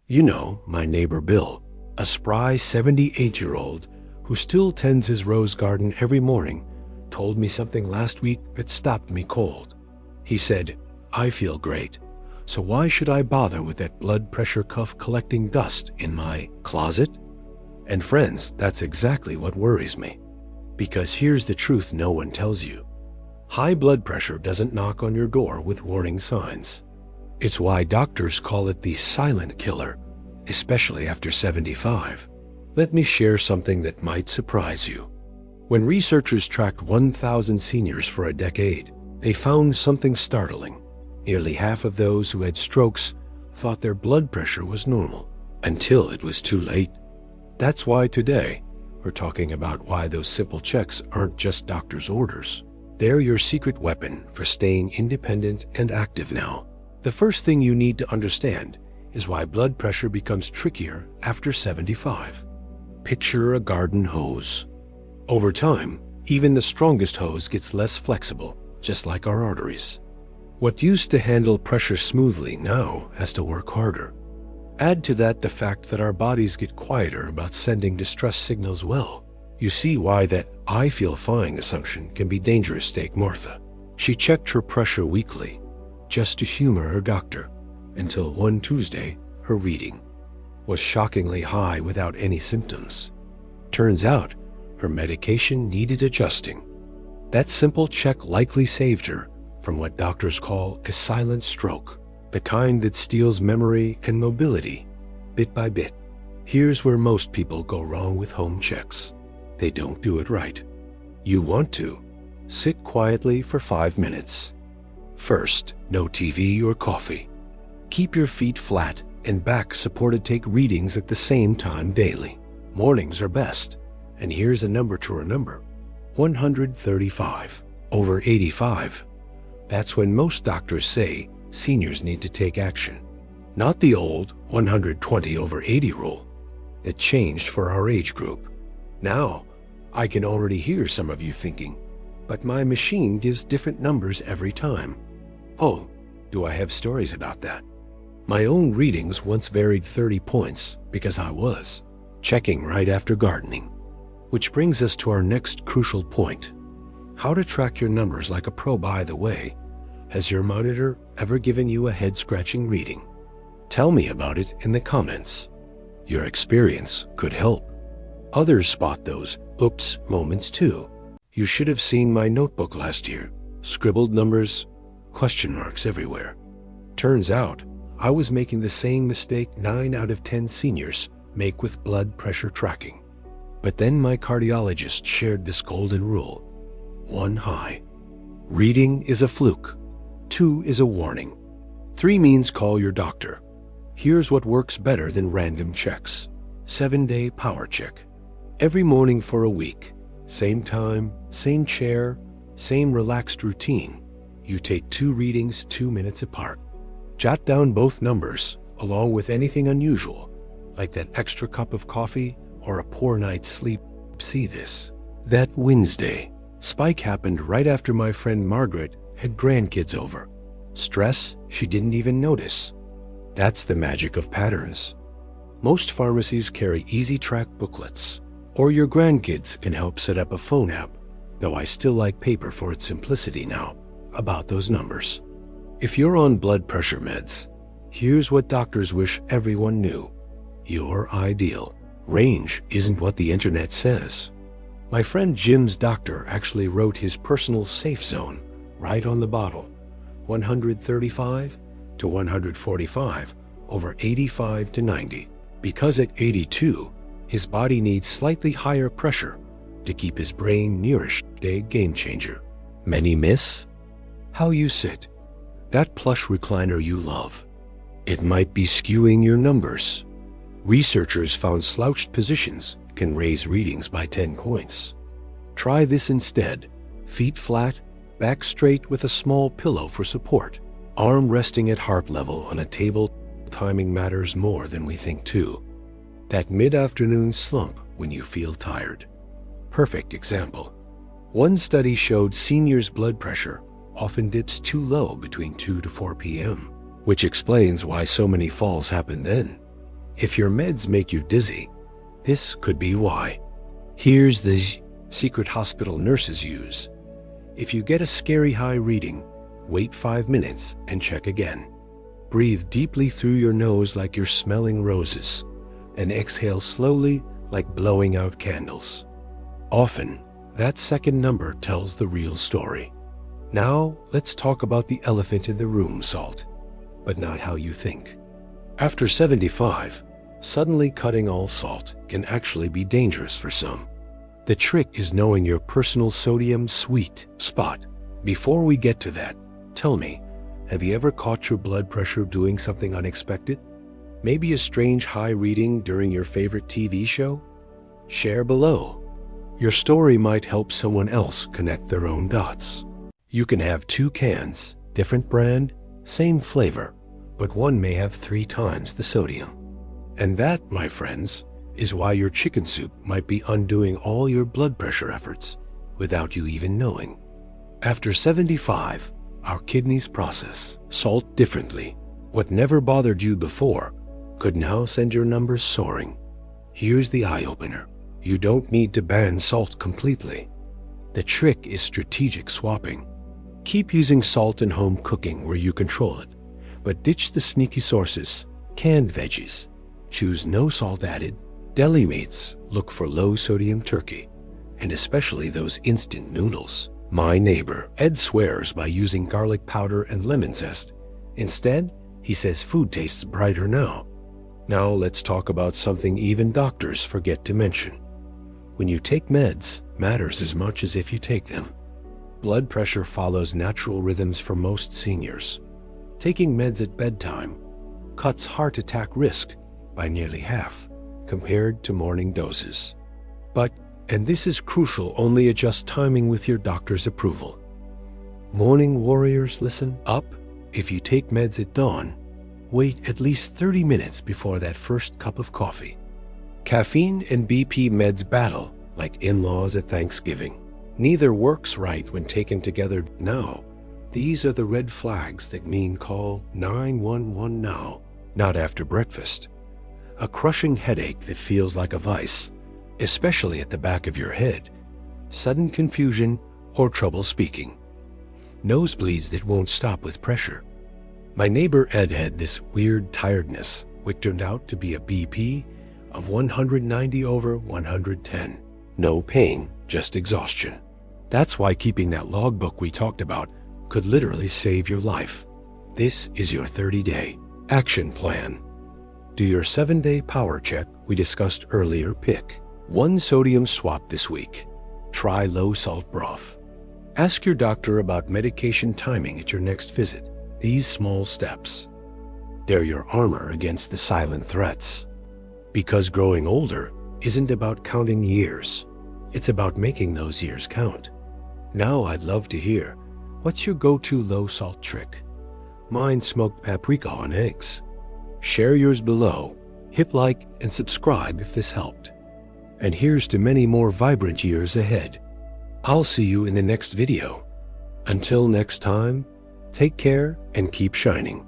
You know, my neighbor Bill, a spry 78-year-old who still tends his rose garden every morning, told me something last week that stopped me cold. He said, "I feel great, so why should I bother with that blood pressure cuff collecting dust in my closet?" And friends, that's exactly what worries me. Because here's the truth no one tells you. High blood pressure doesn't knock on your door with warning signs. It's why doctors call it the silent killer, especially after 75. Let me share something that might surprise you. When researchers tracked 1,000 seniors for a decade, they found something startling. Nearly half of those who had strokes thought their blood pressure was normal, until it was too late. That's why today, we're talking about why those simple checks aren't just doctor's orders. They're your secret weapon for staying independent and active now. The first thing you need to understand is why blood pressure becomes trickier after 75. Picture a garden hose. Over time, even the strongest hose gets less flexible, just like our arteries. What used to handle pressure smoothly now has to work harder. Add to that the fact that our bodies get quieter about sending distress signals well. You see why that "I feel fine" assumption can be dangerous. Take Martha. She checked her pressure weekly, just to humor her doctor, until one Tuesday, her reading was shockingly high without any symptoms. Turns out, her medication needed adjusting. That simple check likely saved her from what doctors call a silent stroke, the kind that steals memory and mobility bit by bit. Here's where most people go wrong with home checks. They don't do it right. You want to. Sit quietly for 5 minutes. First, no TV or coffee. Keep your feet flat and back supported. Take readings at the same time daily. Mornings are best. And here's a number to remember. 135 over 85. That's when most doctors say seniors need to take action. Not the old 120 over 80 rule. It changed for our age group. Now, I can already hear some of you thinking, but my machine gives different numbers every time. Oh, do I have stories about that? My own readings once varied 30 points because I was checking right after gardening. Which brings us to our next crucial point. How to track your numbers like a pro. By the way, has your monitor ever given you a head-scratching reading? Tell me about it in the comments. Your experience could help. Others spot those oops moments too. You should have seen my notebook last year. Scribbled numbers, question marks everywhere. Turns out, I was making the same mistake 9 out of 10 seniors make with blood pressure tracking. But then my cardiologist shared this golden rule. 1 high. Reading is a fluke. 2 is a warning. 3 means call your doctor. Here's what works better than random checks. 7-day power check. Every morning for a week. Same time, same chair, same relaxed routine. You take 2 readings 2 minutes apart. Jot down both numbers, along with anything unusual, like that extra cup of coffee or a poor night's sleep. See this. That Wednesday, spike happened right after my friend Margaret had grandkids over. Stress she didn't even notice. That's the magic of patterns. Most pharmacies carry easy track booklets, or your grandkids can help set up a phone app, though I still like paper for its simplicity now, about those numbers. If you're on blood pressure meds, here's what doctors wish everyone knew. You're ideal. Range isn't what the internet says. My friend Jim's doctor actually wrote his personal safe zone right on the bottle. 135 to 145 over 85 to 90. Because at 82, his body needs slightly higher pressure to keep his brain nourished. A game changer. Many miss? How you sit. That plush recliner you love. It might be skewing your numbers. Researchers found slouched positions can raise readings by 10 points. Try this instead. Feet flat, back straight with a small pillow for support. Arm resting at heart level on a table. Timing matters more than we think too. That mid-afternoon slump when you feel tired. Perfect example. One study showed seniors' blood pressure often dips too low between 2 to 4 p.m., which explains why so many falls happen then. If your meds make you dizzy, this could be why. Here's the secret hospital nurses use. If you get a scary high reading, wait 5 minutes and check again. Breathe deeply through your nose like you're smelling roses, and exhale slowly like blowing out candles. Often, that second number tells the real story. Now, let's talk about the elephant in the room, salt, but not how you think. After 75, suddenly cutting all salt can actually be dangerous for some. The trick is knowing your personal sodium sweet spot. Before we get to that, tell me, have you ever caught your blood pressure doing something unexpected? Maybe a strange high reading during your favorite TV show? Share below. Your story might help someone else connect their own dots. You can have 2 cans, different brand, same flavor, but one may have 3 times the sodium. And that, my friends, is why your chicken soup might be undoing all your blood pressure efforts without you even knowing. After 75, our kidneys process salt differently. What never bothered you before could now send your numbers soaring. Here's the eye-opener. You don't need to ban salt completely. The trick is strategic swapping. Keep using salt in home cooking where you control it, but ditch the sneaky sources, canned veggies. Choose no salt added. Deli meats, look for low-sodium turkey, and especially those instant noodles. My neighbor, Ed, swears by using garlic powder and lemon zest. Instead, he says food tastes brighter now. Now let's talk about something even doctors forget to mention. When you take meds, matters as much as if you take them. Blood pressure follows natural rhythms for most seniors. Taking meds at bedtime cuts heart attack risk by nearly half compared to morning doses. But, and this is crucial, only adjust timing with your doctor's approval. Morning warriors, listen up. If you take meds at dawn, wait at least 30 minutes before that first cup of coffee. Caffeine and BP meds battle like in-laws at Thanksgiving. Neither works right when taken together. Now, these are the red flags that mean call 911 now, not after breakfast. A crushing headache that feels like a vice, especially at the back of your head. Sudden confusion or trouble speaking. Nosebleeds that won't stop with pressure. My neighbor Ed had this weird tiredness, which turned out to be a BP of 190/110. No pain, just exhaustion. That's why keeping that logbook we talked about could literally save your life. This is your 30-day action plan. Do your 7-day power check we discussed earlier. Pick 1 sodium swap this week. Try low salt broth. Ask your doctor about medication timing at your next visit. These small steps, they're your armor against the silent threats. Because growing older isn't about counting years. It's about making those years count. Now I'd love to hear, what's your go-to low salt trick? Mine smoked paprika on eggs. Share yours below. Hit like and subscribe if this helped. And here's to many more vibrant years ahead. I'll see you in the next video. Until next time, take care and keep shining.